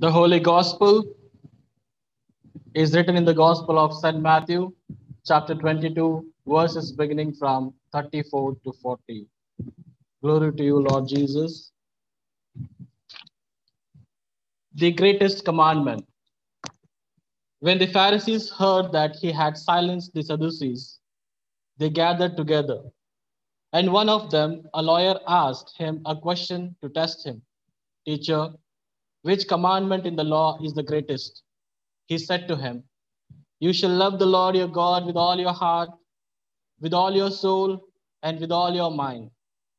The Holy Gospel is written in the Gospel of St. Matthew, chapter 22, verses beginning from 34 to 40. Glory to you, Lord Jesus. The greatest commandment. When the Pharisees heard that he had silenced the Sadducees, they gathered together. And one of them, a lawyer, asked him a question to test him. Teacher, which commandment in the law is the greatest? He said to him, you shall love the Lord your God with all your heart, with all your soul, and with all your mind.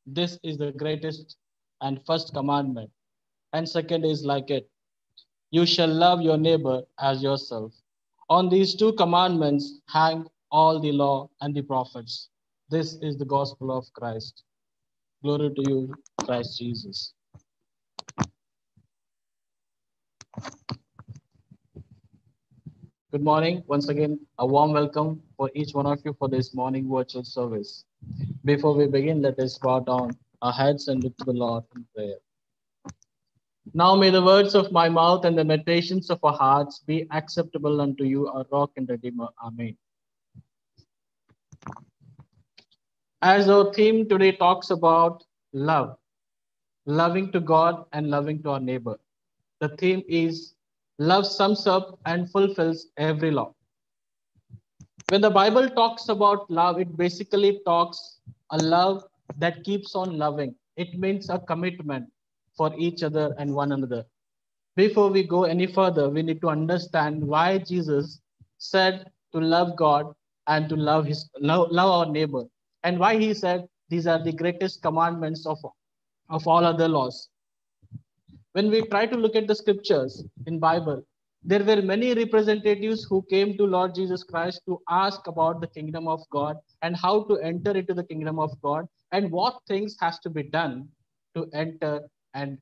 This is the greatest and first commandment. And second is like it. You shall love your neighbor as yourself. On these two commandments hang all the law and the prophets. This is the gospel of Christ. Glory to you, Christ Jesus. Good morning. Once again, a warm welcome for each one of you for this morning virtual service. Before we begin, let us bow down our heads and look to the Lord in prayer. Now may the words of my mouth and the meditations of our hearts be acceptable unto you, our rock and redeemer. Amen. As our theme today talks about love, loving to God and loving to our neighbor. The theme is love sums up and fulfills every law. When the Bible talks about love, it basically talks a love that keeps on loving. It means a commitment for each other and one another. Before we go any further, we need to understand why Jesus said to love God and to love our neighbor, and why he said these are the greatest commandments of all other laws. When we try to look at the scriptures in Bible, there were many representatives who came to Lord Jesus Christ to ask about the kingdom of God and how to enter into the kingdom of God and what things has to be done to enter and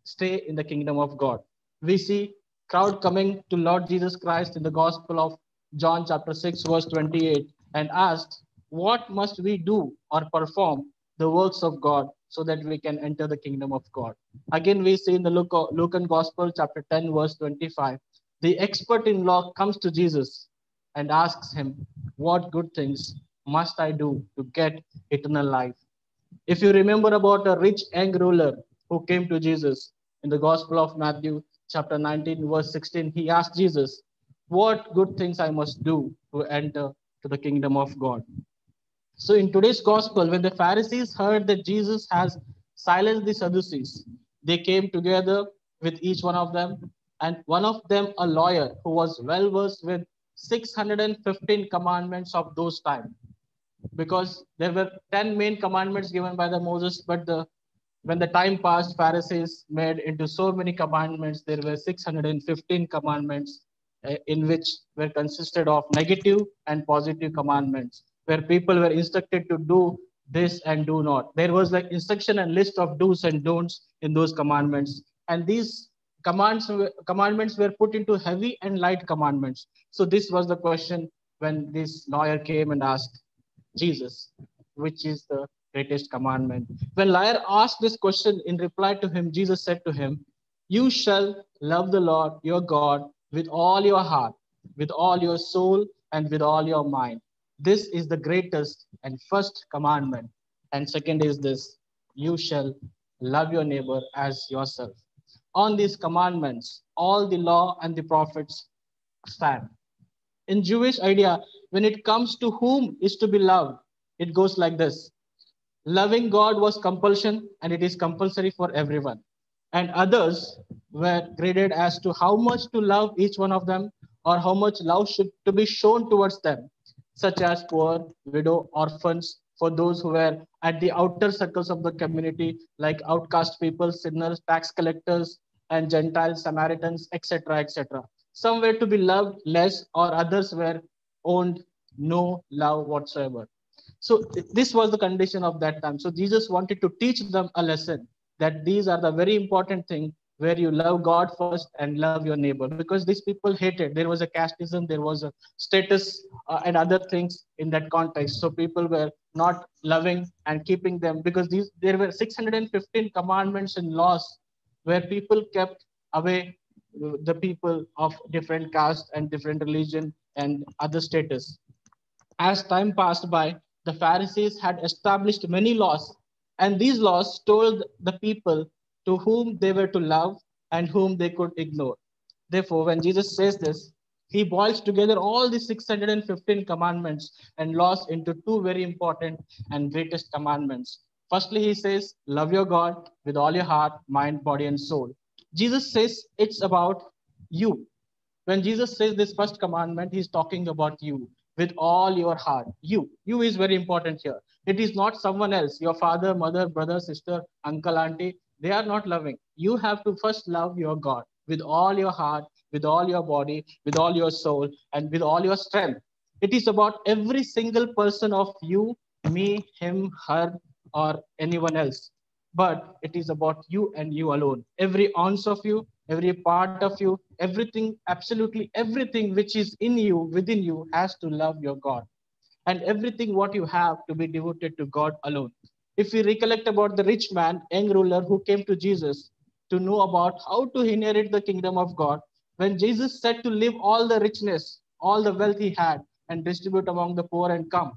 stay in the kingdom of God. We see crowd coming to Lord Jesus Christ in the Gospel of John chapter 6 verse 28 and asked, what must we do or perform the works of God so that we can enter the kingdom of God? Again, we see in the Lucan Gospel chapter 10 verse 25, the expert in law comes to Jesus and asks him, what good things must I do to get eternal life? If you remember about a rich young ruler who came to Jesus in the Gospel of Matthew, chapter 19, verse 16, he asked Jesus, what good things I must do to enter to the kingdom of God? So in today's Gospel, when the Pharisees heard that Jesus has silenced the Sadducees, they came together with each one of them, and one of them, a lawyer who was well versed with 615 commandments of those times, because there were 10 main commandments given by the Moses, but when the time passed, Pharisees made into so many commandments. There were 615 commandments in which were consisted of negative and positive commandments, where people were instructed to do this and do not. There was like instruction and list of do's and don'ts in those commandments. And these commandments were put into heavy and light commandments. So this was the question when this lawyer came and asked Jesus, which is the greatest commandment? When liar asked this question, in reply to him, Jesus said to him, you shall love the Lord your God with all your heart, with all your soul, and with all your mind. This is the greatest and first commandment. And second is this, you shall love your neighbor as yourself. On these commandments, all the law and the prophets stand. In Jewish idea, when it comes to whom is to be loved, it goes like this. Loving God was compulsion and it is compulsory for everyone. And others were graded as to how much to love each one of them or how much love should to be shown towards them, such as poor, widow, orphans, for those who were at the outer circles of the community, like outcast people, sinners, tax collectors, and Gentiles, Samaritans, etc., etc. Some were to be loved less, or others were owned no love whatsoever. So this was the condition of that time. So Jesus wanted to teach them a lesson that these are the very important thing where you love God first and love your neighbor, because these people hated. There was a casteism, there was a status and other things in that context. So people were not loving and keeping them, because there were 615 commandments and laws where people kept away the people of different caste and different religion and other status. As time passed by, the Pharisees had established many laws, and these laws told the people to whom they were to love and whom they could ignore. Therefore, when Jesus says this, he boils together all the 615 commandments and laws into two very important and greatest commandments. Firstly, he says, love your God with all your heart, mind, body, and soul. Jesus says it's about you. When Jesus says this first commandment, he's talking about you with all your heart. You is very important here. It is not someone else, your father, mother, brother, sister, uncle, auntie. They are not loving. You have to first love your God with all your heart, with all your body, with all your soul, and with all your strength. It is about every single person of you, me, him, her, or anyone else. But it is about you and you alone. Every ounce of you, every part of you, everything, absolutely everything which is in you, within you, has to love your God. And everything what you have to be devoted to God alone. If we recollect about the rich man, young ruler who came to Jesus to know about how to inherit the kingdom of God, when Jesus said to leave all the richness, all the wealth he had, and distribute among the poor and come,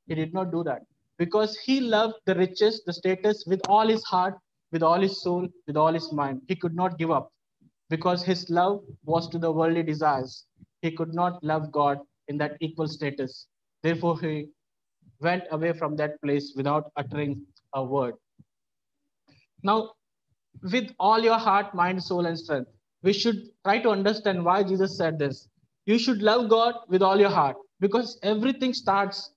he did not do that because he loved the riches, the status with all his heart, with all his soul, with all his mind. He could not give up because his love was to the worldly desires. He could not love God in that equal status. Therefore, he went away from that place without uttering a word. Now, with all your heart, mind, soul, and strength, we should try to understand why Jesus said this. You should love God with all your heart because everything starts,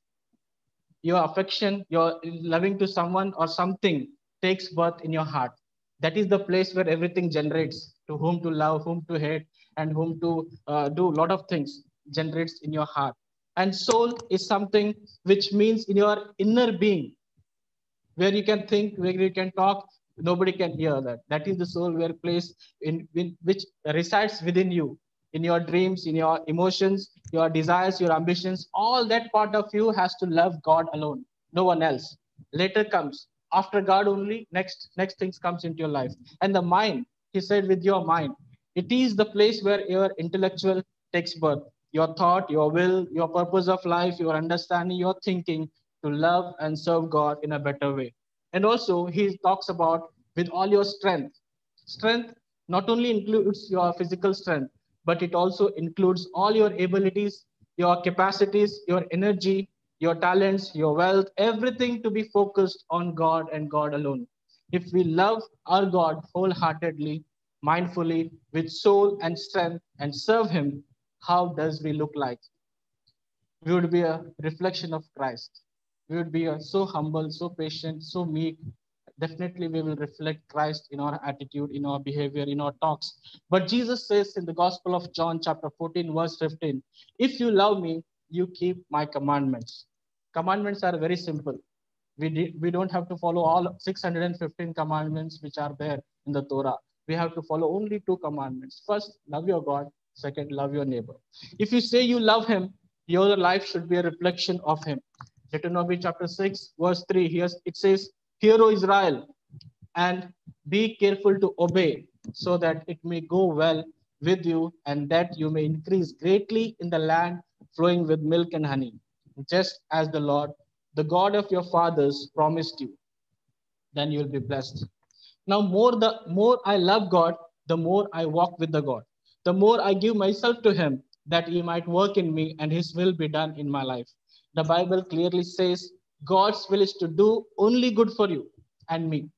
your affection, your loving to someone or something takes birth in your heart. That is the place where everything generates, to whom to love, whom to hate, and whom to do a lot of things generates in your heart. And soul is something which means in your inner being, where you can think, where you can talk, nobody can hear that. That is the soul, where place in which resides within you, in your dreams, in your emotions, your desires, your ambitions. All that part of you has to love God alone, no one else. Later comes after God only. Next things comes into your life. And the mind, he said, with your mind, it is the place where your intellectual takes birth. Your thought, your will, your purpose of life, your understanding, your thinking to love and serve God in a better way. And also, he talks about with all your strength. Strength not only includes your physical strength, but it also includes all your abilities, your capacities, your energy, your talents, your wealth, everything to be focused on God and God alone. If we love our God wholeheartedly, mindfully, with soul and strength, and serve Him, how does we look like? We would be a reflection of Christ. We would be so humble, so patient, so meek. Definitely, we will reflect Christ in our attitude, in our behavior, in our talks. But Jesus says in the Gospel of John, chapter 14, verse 15, if you love me, you keep my commandments. Commandments are very simple. We don't have to follow all 615 commandments which are there in the Torah. We have to follow only two commandments. First, love your God. Second, love your neighbor. If you say you love him, your life should be a reflection of him. Deuteronomy chapter 6, verse 3, here it says, hear, O Israel, and be careful to obey, so that it may go well with you, and that you may increase greatly in the land flowing with milk and honey, just as the Lord, the God of your fathers, promised you. Then you will be blessed. Now, the more I love God, the more I walk with the God. The more I give myself to Him, that He might work in me and His will be done in my life. The Bible clearly says God's will is to do only good for you and me,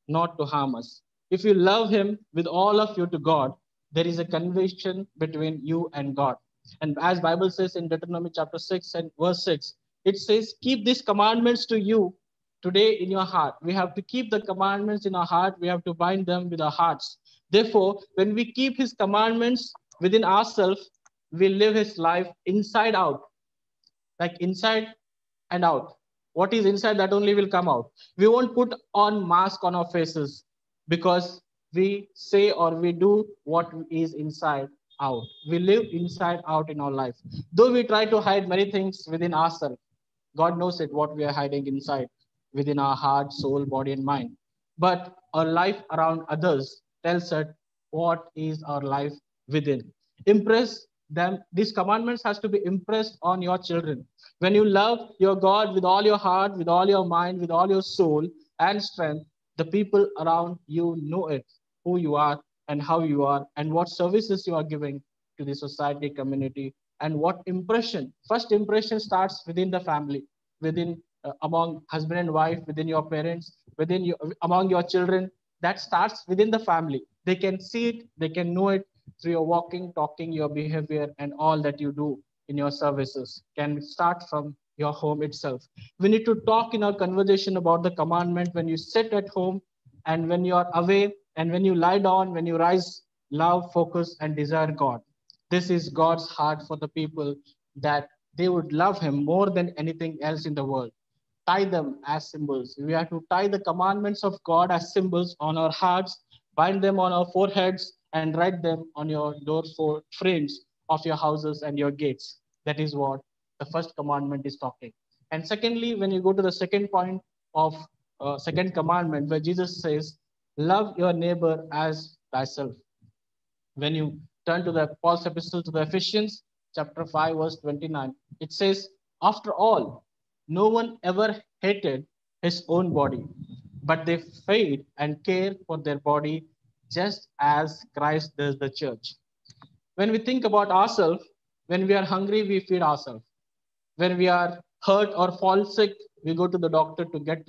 not to harm us. If you love Him with all of you to God, there is a conviction between you and God. And as Bible says in Deuteronomy chapter 6 and verse 6, it says, keep these commandments to you today in your heart. We have to keep the commandments in our heart. We have to bind them with our hearts. Therefore, when we keep His commandments within ourselves, we live His life inside out, like inside and out. What is inside, that only will come out. We won't put on mask on our faces because we say or we do what is inside out. We live inside out in our life. Though we try to hide many things within ourselves, God knows it, what we are hiding inside within our heart, soul, body, and mind. But our life around others tells us what is our life within. Impress them. These commandments has to be impressed on your children. When you love your God with all your heart, with all your mind, with all your soul and strength, the people around you know it, who you are and how you are and what services you are giving to the society, community, and what impression. First impression starts within the family, within among husband and wife, within your parents, within your among your children. That starts within the family. They can see it, they can know it through your walking, talking, your behavior, and all that you do in your services can start from your home itself. We need to talk in our conversation about the commandment when you sit at home and when you are away and when you lie down, when you rise, love, focus, and desire God. This is God's heart for the people, that they would love Him more than anything else in the world. Tie them as symbols. We have to tie the commandments of God as symbols on our hearts, bind them on our foreheads, and write them on your door frames of your houses and your gates. That is what the first commandment is talking. And secondly, when you go to the second point of second commandment, where Jesus says, "Love your neighbor as thyself." When you turn to the Paul's epistle to the Ephesians, chapter 5, verse 29, it says, "After all, no one ever hated his own body, but they feed and care for their body just as Christ does the church." When we think about ourselves, when we are hungry, we feed ourselves. When we are hurt or fall sick, we go to the doctor to get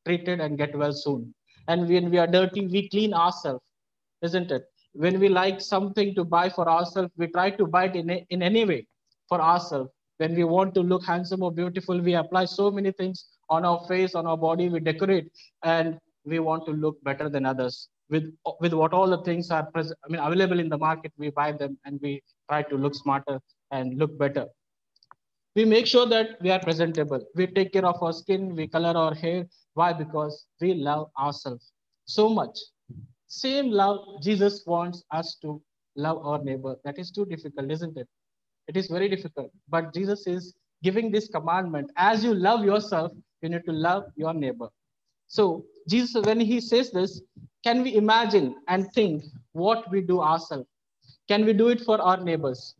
treated and get well soon. And when we are dirty, we clean ourselves, isn't it? When we like something to buy for ourselves, we try to buy it in any way for ourselves. When we want to look handsome or beautiful, we apply so many things on our face, on our body, we decorate, and we want to look better than others. With what all the things are available in the market, we buy them and we try to look smarter and look better. We make sure that we are presentable. We take care of our skin, we color our hair. Why? Because we love ourselves so much. Same love Jesus wants us to love our neighbor. That is too difficult, isn't it? It is very difficult. But Jesus is giving this commandment. As you love yourself, you need to love your neighbor. So Jesus, when he says this, can we imagine and think what we do ourselves? Can we do it for our neighbors?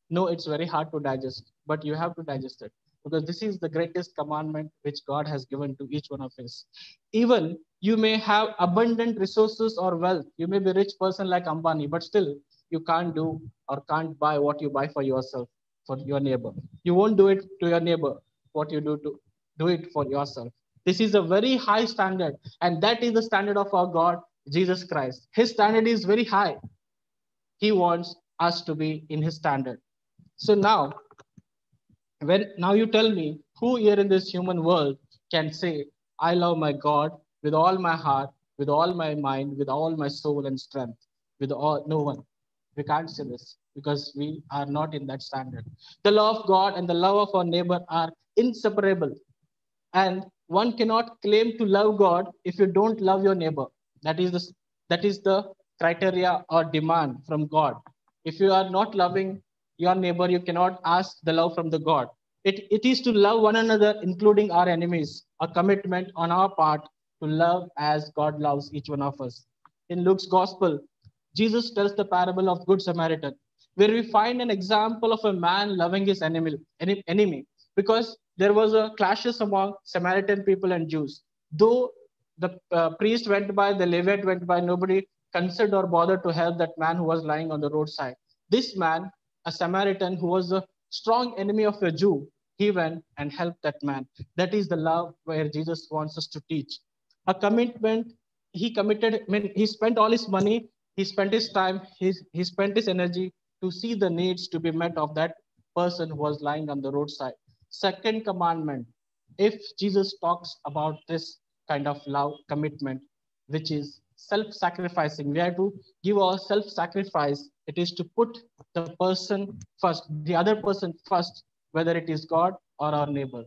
No, it's very hard to digest, but you have to digest it, because this is the greatest commandment which God has given to each one of us. Even you may have abundant resources or wealth, you may be a rich person like Ambani, but still you can't do or can't buy what you buy for yourself, for your neighbor. You won't do it to your neighbor what you do to do it for yourself. This is a very high standard, and that is the standard of our God, Jesus Christ. His standard is very high. He wants us to be in his standard. So now you tell me, who here in this human world can say, "I love my God with all my heart, with all my mind, with all my soul and strength"? With all, no one. We can't say this because we are not in that standard. The love of God and the love of our neighbor are inseparable. And one cannot claim to love God if you don't love your neighbor. That is the criteria or demand from God. If you are not loving your neighbor, you cannot ask the love from the God. It is to love one another, including our enemies, a commitment on our part to love as God loves each one of us. In Luke's gospel, Jesus tells the parable of Good Samaritan, where we find an example of a man loving his enemy, because there was a clashes among Samaritan people and Jews. Though the priest went by, the Levite went by, nobody considered or bothered to help that man who was lying on the roadside. This man, a Samaritan who was a strong enemy of a Jew, he went and helped that man. That is the love where Jesus wants us to teach. A commitment. He committed, he spent all his money, he spent his time, he spent his energy to see the needs to be met of that person who was lying on the roadside. Second commandment, if Jesus talks about this kind of love commitment, which is self-sacrificing, we have to give our self-sacrifice. It is to put the person first, the other person first, whether it is God or our neighbor.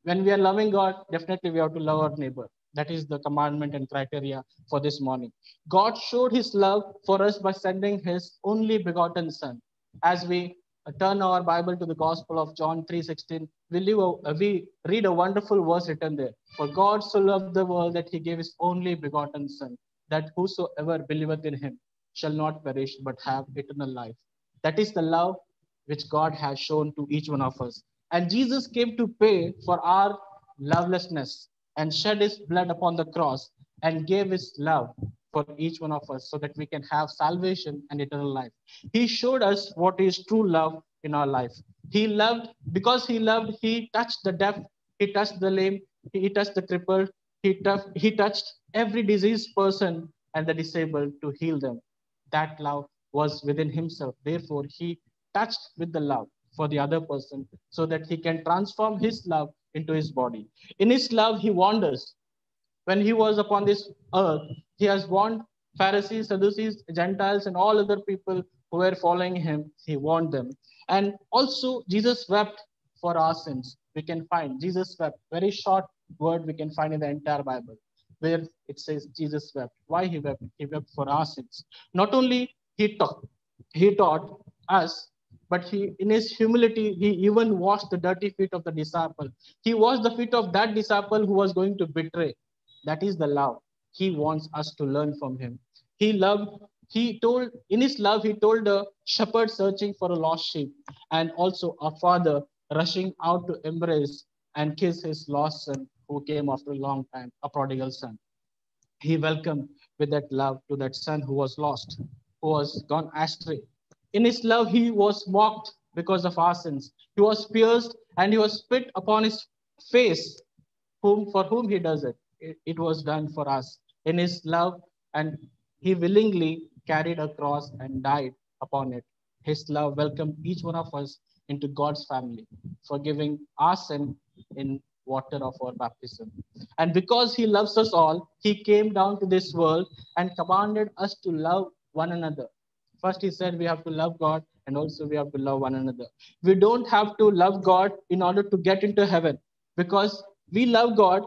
When we are loving God, definitely we have to love our neighbor. That is the commandment and criteria for this morning. God showed his love for us by sending his only begotten son. As we turn our Bible to the Gospel of John 3:16, we read a wonderful verse written there. For God so loved the world that he gave his only begotten son, that whosoever believeth in him. shall not perish but have eternal life. That is the love which God has shown to each one of us. And Jesus came to pay for our lovelessness and shed his blood upon the cross and gave his love for each one of us so that we can have salvation and eternal life. He showed us what is true love in our life. He loved, because he loved, he touched the deaf, he touched the lame, he touched the crippled, he touched every diseased person and the disabled to heal them. That love was within himself. Therefore, he touched with the love for the other person so that he can transform his love into his body. In his love, he warned us. When he was upon this earth, he has warned Pharisees, Sadducees, Gentiles, and all other people who were following him. He warned them. And also, Jesus wept for our sins. We can find Jesus wept. Very short word we can find in the entire Bible where it says Jesus wept. Why he wept? He wept for our sins. Not only he taught us, but he, in his humility, he even washed the dirty feet of the disciple. He washed the feet of that disciple who was going to betray. That is the love. He wants us to learn from him. He loved, he told, in his love, he told a shepherd searching for a lost sheep, and also a father rushing out to embrace and kiss his lost son who came after a long time, a prodigal son. He welcomed with that love to that son who was lost, who was gone astray. In his love, he was mocked because of our sins. He was pierced and he was spit upon his face, whom for whom he does it. It was done for us. In his love, and he willingly carried a cross and died upon it. His love welcomed each one of us into God's family, forgiving our sin in water of our baptism. And because he loves us all, he came down to this world and commanded us to love one another. First, he said we have to love God and also we have to love one another. We don't have to love God in order to get into heaven because we love God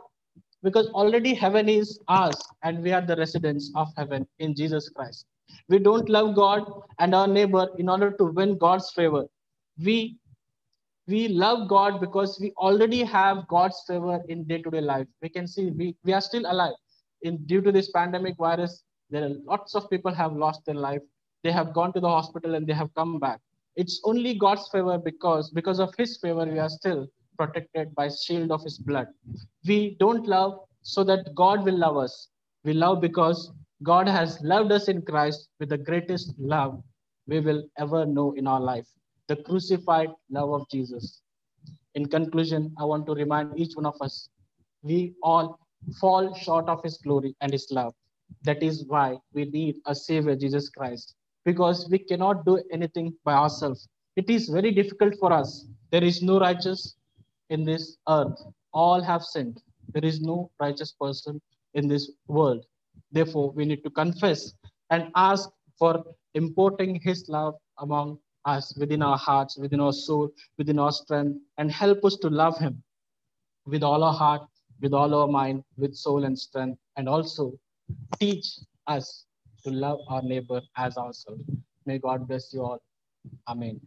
because already heaven is ours and we are the residents of heaven in Jesus Christ. We don't love God and our neighbor in order to win God's favor. We we love God because we already have God's favor in day-to-day life. We can see we are still alive. In due to this pandemic virus, there are lots of people have lost their life. They have gone to the hospital and they have come back. It's only God's favor because of his favor we are still protected by shield of his blood. We don't love so that God will love us. We love because God has loved us in Christ with the greatest love we will ever know in our life, the crucified love of Jesus. In conclusion, I want to remind each one of us we all fall short of his glory and his love. That is why we need a Savior, Jesus Christ, because we cannot do anything by ourselves. It is very difficult for us. There is no righteous in this earth. All have sinned. There is no righteous person in this world. Therefore, we need to confess and ask for importing his love among us within our hearts, within our soul, within our strength, and help us to love him with all our heart, with all our mind, with soul and strength, and also teach us to love our neighbor as ourselves. May God bless you all. Amen.